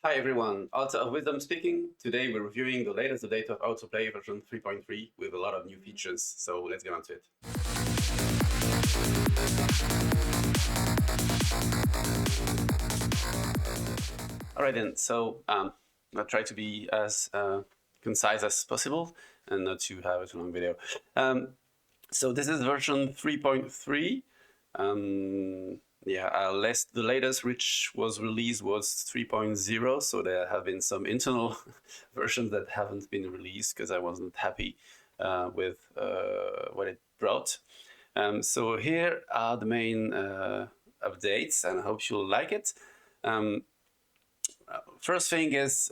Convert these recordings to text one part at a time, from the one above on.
Hi everyone, Alta of Wisdom speaking. Today we're reviewing the latest update of AutoPlay version 3.3 with a lot of new features, so let's get on to it. Alright then, so I'll try to be as concise as possible and not to have a too long video. So this is version 3.3. The latest which was released was 3.0, so there have been some internal versions that haven't been released because I wasn't happy with what it brought. So here are the main updates, and I hope you'll like it. First thing is,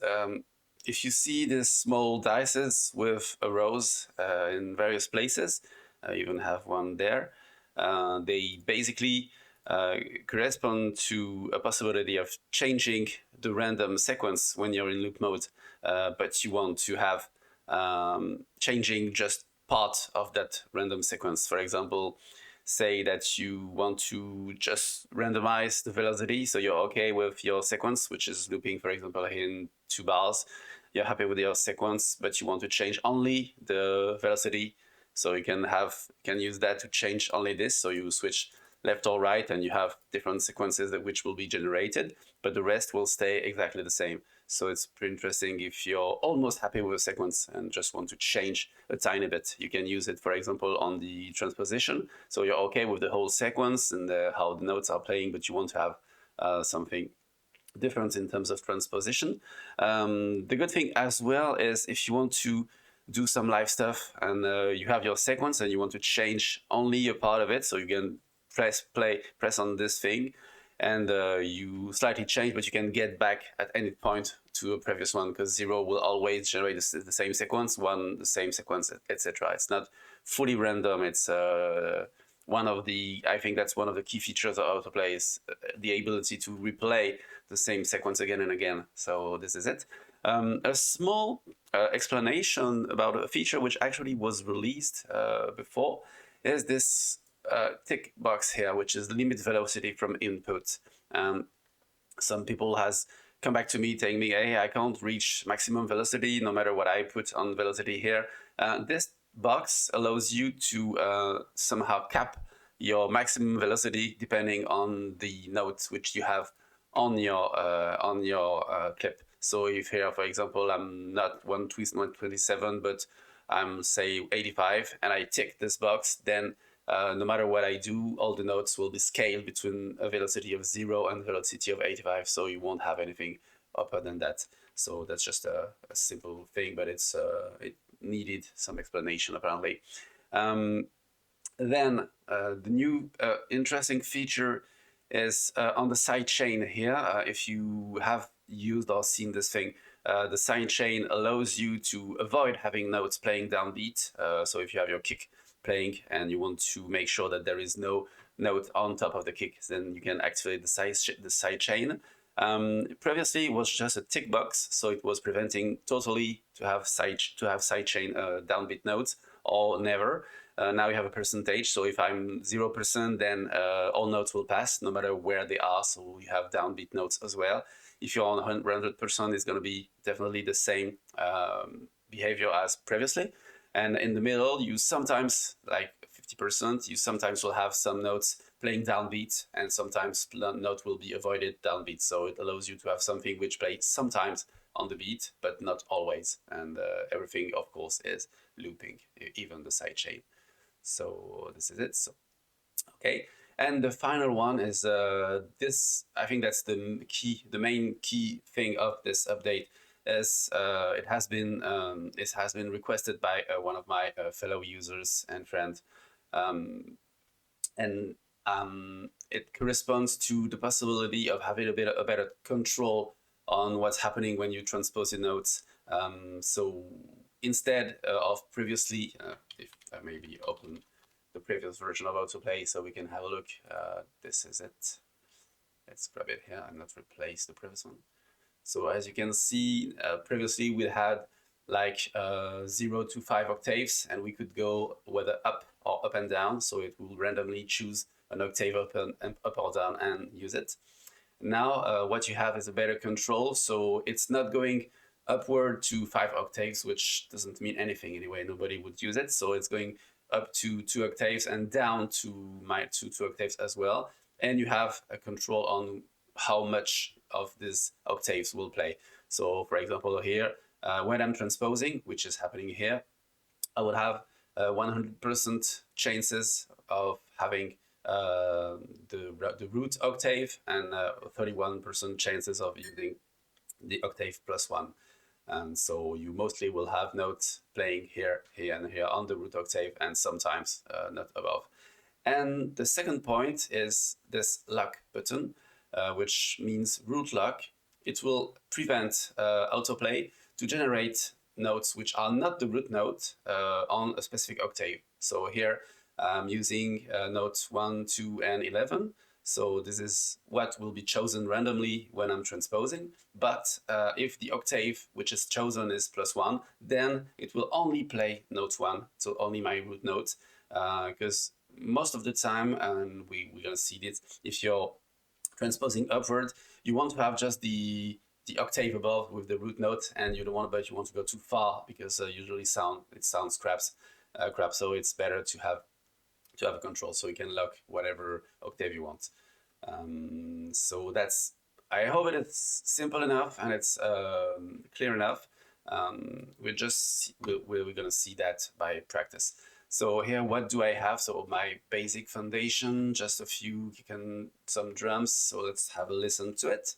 if you see these small dices with arrows in various places, you even have one there, they basically correspond to a possibility of changing the random sequence when you're in loop mode, but you want to have changing just part of that random sequence. For example, say that you want to just randomize the velocity, so you're okay with your sequence, which is looping, for example, in 2 bars. You're happy with your sequence, but you want to change only the velocity, so you can use that to change only this. So you switch left or right, and you have different sequences which will be generated, but the rest will stay exactly the same. So it's pretty interesting if you're almost happy with a sequence and just want to change a tiny bit. You can use it, for example, on the transposition. So you're okay with the whole sequence and how the notes are playing, but you want to have something different in terms of transposition. The good thing as well is if you want to do some live stuff and you have your sequence and you want to change only a part of it, so you can press on this thing, and you slightly change, but you can get back at any point to a previous one, because 0 will always generate the same sequence, 1 the same sequence, etc. It's not fully random. It's I think that's one of the key features of AutoPlay, is the ability to replay the same sequence again and again. So this is it. A small explanation about a feature which actually was released before is this tick box here, which is limit velocity from input. Some people has come back to me telling me, hey, I can't reach maximum velocity no matter what I put on velocity here. This box allows you to somehow cap your maximum velocity depending on the notes which you have on your clip. So if here, for example, I'm not 127, but I'm say 85, and I tick this box, then no matter what I do, all the notes will be scaled between a velocity of 0 and a velocity of 85, so you won't have anything upper than that. So that's just a simple thing, but it needed some explanation apparently. Then the new interesting feature is on the sidechain here. If you have used or seen this thing, the sidechain allows you to avoid having notes playing downbeat. So if you have your kick playing and you want to make sure that there is no note on top of the kick, then you can activate the sidechain. Previously it was just a tick box, so it was preventing totally to have sidechain downbeat notes or never. Now you have a percentage, so if I'm 0%, then all notes will pass no matter where they are, so you have downbeat notes as well. If you're on 100%, it's going to be definitely the same behavior as previously. And in the middle, you sometimes, like 50%, you sometimes will have some notes playing downbeat, and sometimes note will be avoided downbeat. So it allows you to have something which plays sometimes on the beat, but not always. And everything, of course, is looping, even the sidechain. So this is it. So, okay. And the final one is this. I think that's the main key thing of this update. As it has been requested by one of my fellow users and friends, and it corresponds to the possibility of having a better control on what's happening when you transpose your notes. So instead of previously, if I maybe open the previous version of AutoPlay so we can have a look. This is it. Let's grab it here and not replace the previous one. So as you can see, previously we had like 0 to 5 octaves, and we could go whether up or up and down. So it will randomly choose an octave up or down and use it. Now what you have is a better control, so it's not going upward to 5 octaves, which doesn't mean anything anyway, nobody would use it. So it's going up to 2 octaves and down to my 2 octaves as well. And you have a control on how much of these octaves will play. So for example here, when I'm transposing, which is happening here, I would have 100% chances of having the root octave and 31% chances of using the octave plus 1. And so you mostly will have notes playing here, here, and here on the root octave, and sometimes not above. And the second point is this lock button, which means root lock. It will prevent AutoPlay to generate notes which are not the root note on a specific octave. So here I'm using notes 1, 2, and 11. So this is what will be chosen randomly when I'm transposing. But if the octave which is chosen is +1, then it will only play note 1, so only my root note, because most of the time, and we're going to see this, if you're transposing upward, you want to have just the octave above with the root note, and you don't want, but you want to go too far because usually it sounds crap. So it's better to have a control, so you can lock whatever octave you want. So that's, I hope it's simple enough and it's clear enough. We're gonna see that by practice. So here, what do I have? So my basic foundation, just a few, some drums. So let's have a listen to it.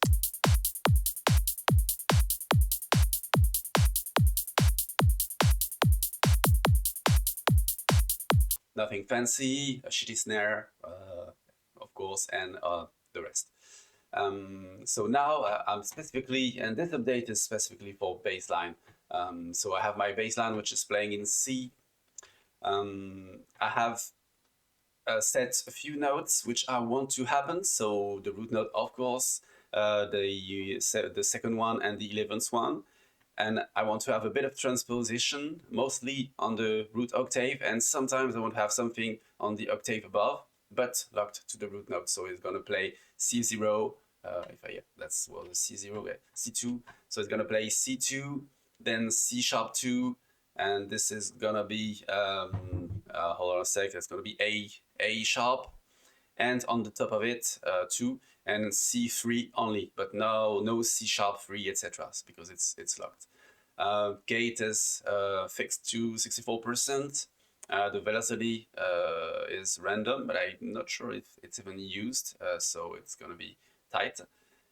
Nothing fancy, a shitty snare, of course, and the rest. So now I'm specifically, and this update is specifically for bassline. So I have my bassline, which is playing in C. I have set a few notes which I want to happen. So the root note, of course, the second one and the 11th one. And I want to have a bit of transposition, mostly on the root octave, and sometimes I want to have something on the octave above, but locked to the root note. So it's going to play C0, that's well, the C0, C2. So it's going to play C2, then C sharp 2, and this is going to be, hold on a sec, that's going to be A sharp, and on the top of it, 2, and C3 only, but no C sharp 3, etc., because it's locked. Gate is fixed to 64%. The velocity is random, but I'm not sure if it's even used, so it's going to be tight.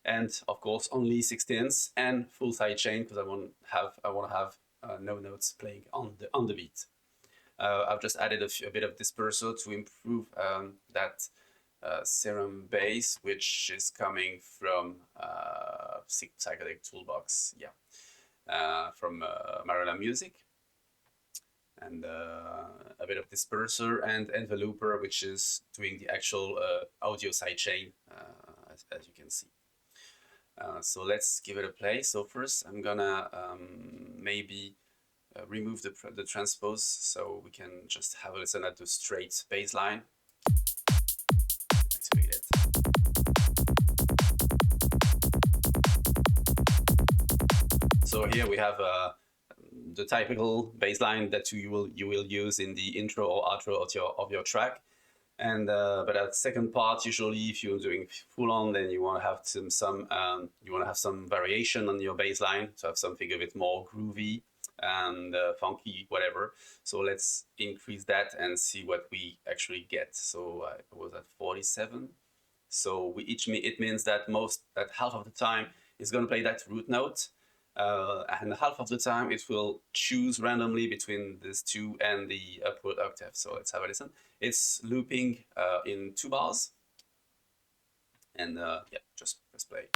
And of course, only 16ths and full sidechain, because I want to have no notes playing on the beat. I've just added a bit of disperser to improve that serum bass, which is coming from Psychedelic Toolbox, from Marilla Music, and a bit of disperser and enveloper, which is doing the actual audio sidechain, as you can see. So let's give it a play. So first I'm gonna maybe remove the transpose, so we can just have a listen at the straight bass line. Activate it. So here we have the typical bass line that you will use in the intro or outro of your track. And but at the second part, usually if you're doing full on, then you want to have some variation on your bass line to have something a bit more groovy and funky, whatever. So let's increase that and see what we actually get. So I was at 47. So it means that half of the time it's going to play that root note, and half of the time it will choose randomly between these two and the upward octave. So let's have a listen. It's looping in 2 bars, and just press play.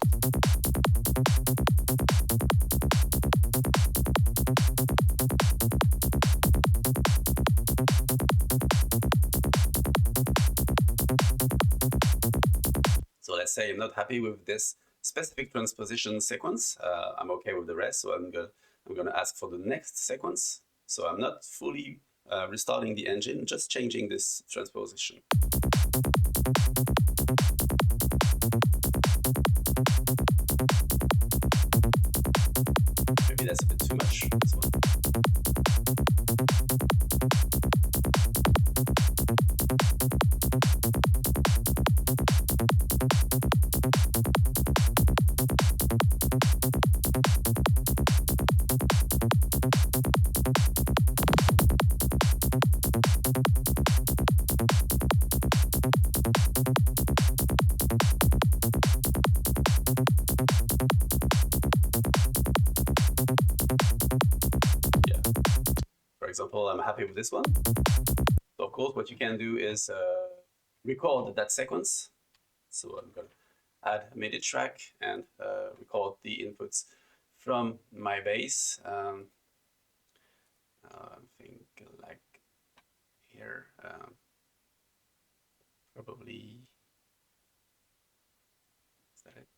So let's say I'm not happy with this specific transposition sequence. I'm okay with the rest, so I'm gonna ask for the next sequence. So I'm not fully restarting the engine, just changing this transposition. that's a bit too much. This one. For example, I'm happy with this one. So of course, what you can do is record that sequence. So I'm going to add a MIDI track and record the inputs from my bass. I think like here, probably, is that it?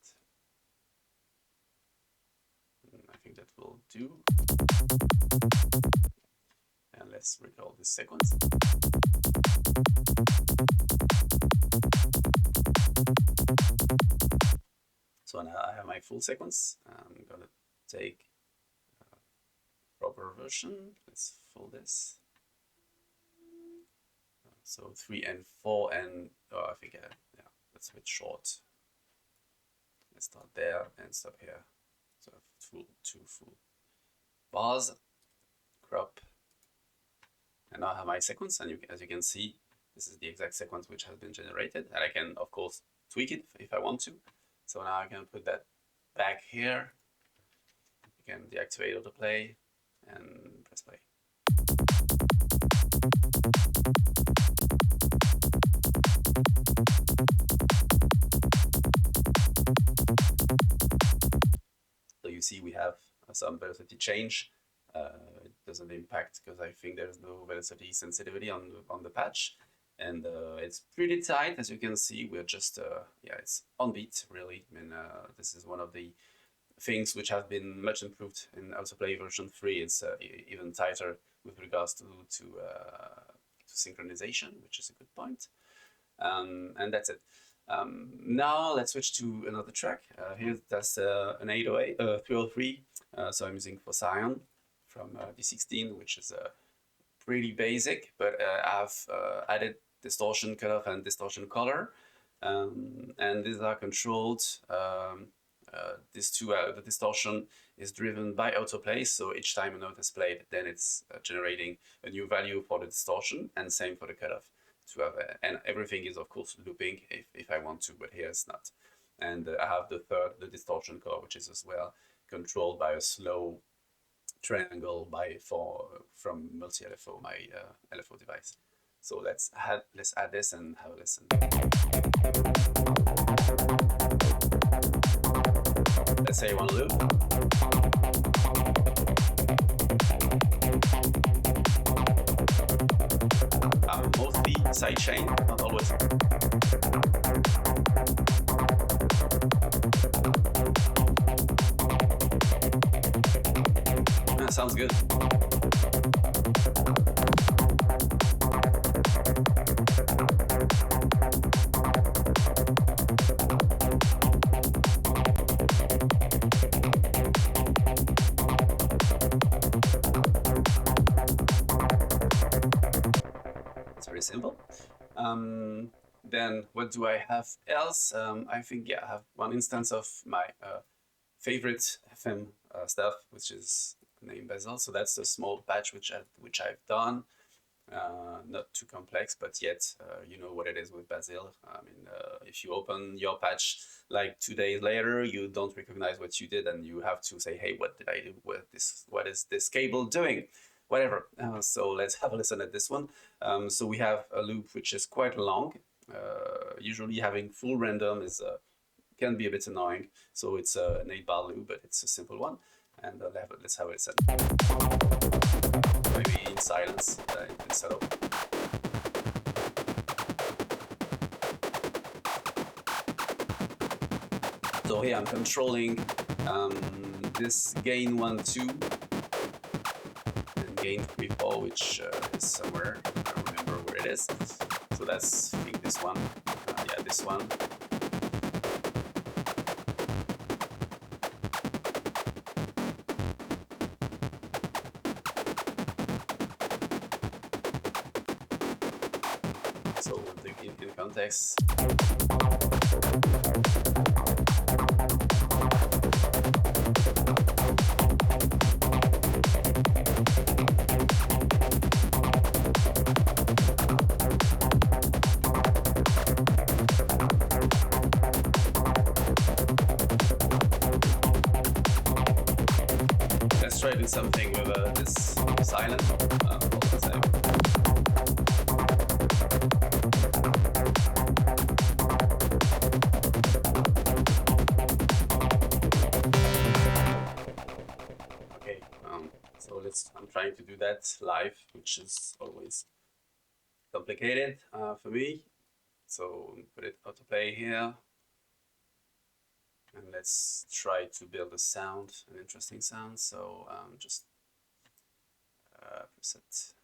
I think that will do. And let's record this sequence. So now I have my full sequence. I'm gonna take a proper version. Let's fill this. So 3 and 4 and I think yeah, that's a bit short. Let's start there and stop here. So two full bars, crop. And now I have my sequence, and as you can see, this is the exact sequence which has been generated, and I can of course tweak it if I want to. So now I can put that back here. You can deactivate AutoPlay and press play. So you see we have some velocity change. It doesn't impact because I think there's no velocity sensitivity on the patch, and it's pretty tight, as you can see. We're just yeah, it's on beat really. I mean, this is one of the things which have been much improved in AutoPlay version 3. It's even tighter with regards to synchronization, which is a good point. And that's it. Now let's switch to another track. Here that's an 808, 303. So I'm using for Scion from D16, which is pretty basic, but I've added distortion cutoff and distortion color, and these are controlled. These two, the distortion is driven by AutoPlay, so each time a note is played, then it's generating a new value for the distortion, and same for the cutoff. To have and everything is of course looping if I want to, but here it's not. And I have the distortion color, which is as well controlled by a slow triangle from multi-LFO, my LFO device. So let's add this and have a listen. Let's say one loop. Mostly sidechain, not always. Sounds good. It's very simple. Then what do I have else? I think, yeah, I have one instance of my favorite FM stuff, which is named Basil. So that's a small patch which I've done. Not too complex, but yet you know what it is with Basil. I mean, if you open your patch like 2 days later, you don't recognize what you did, and you have to say, hey, what did I do with this? What is this cable doing? Whatever. So let's have a listen at this one. So we have a loop which is quite long. Usually having full random is can be a bit annoying. So it's an 8-bar loop, but it's a simple one. And let's have a listen. Maybe in silence in this setup. So here I'm controlling this gain 1, 2 and gain 3, 4, which is somewhere. I don't remember where it is. So that's, I think, this one. Yeah, this one. in context. Let's try to do something with this silent. Okay, so I'm trying to do that live, which is always complicated for me. So put it AutoPlay here. And let's try to build a sound, an interesting sound. So just preset.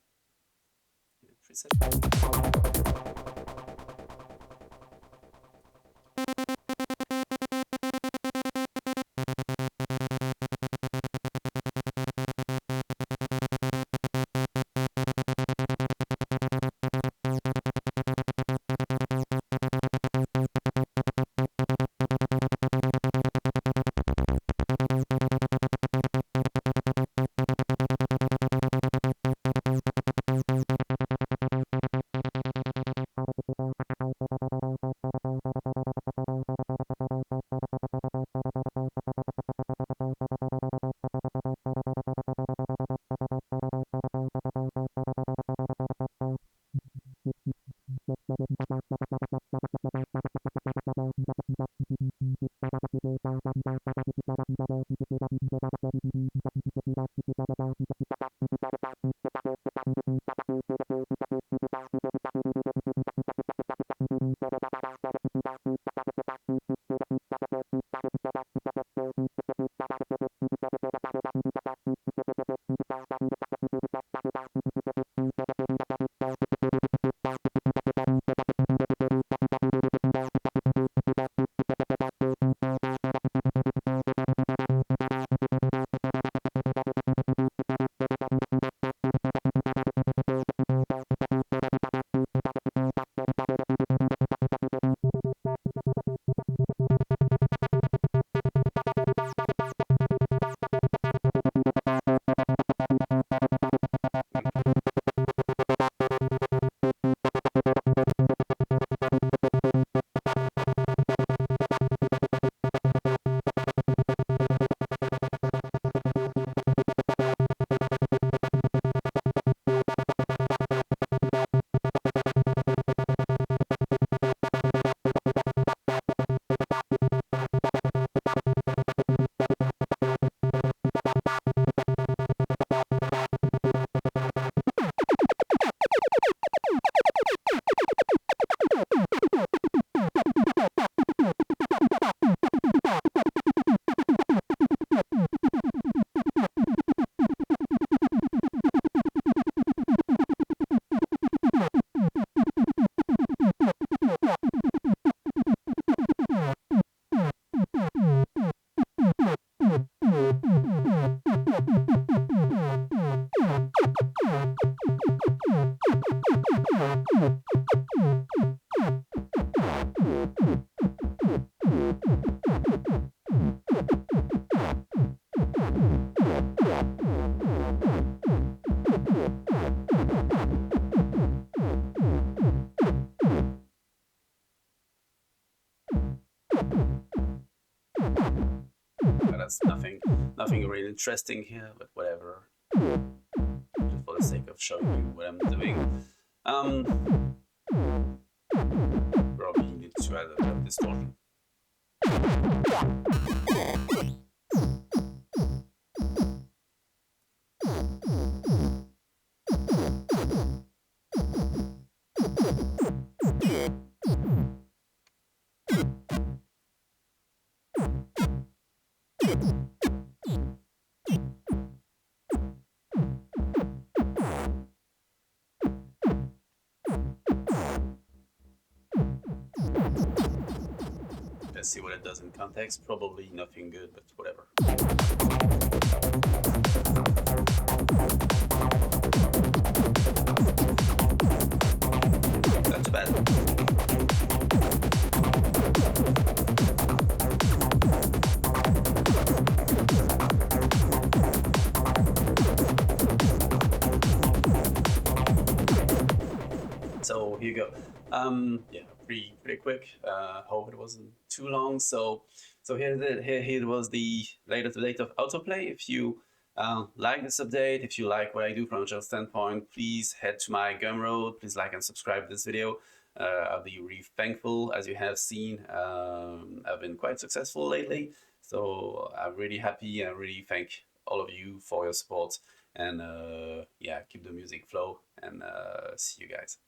That's nothing really interesting here, but whatever. Just for the sake of showing you what I'm doing. Probably need to add a bit of distortion. Let's see what it does in context. Probably nothing good, but whatever. Not too bad. you go. Yeah, pretty quick. Hope it wasn't too long. So here was the latest update of AutoPlay. If you like this update, if you like what I do from a general standpoint, please head to my Gumroad. Please like and subscribe to this video. I'll be really thankful. As you have seen, I've been quite successful lately. So I'm really happy and really thank all of you for your support. And yeah, keep the music flow and see you guys.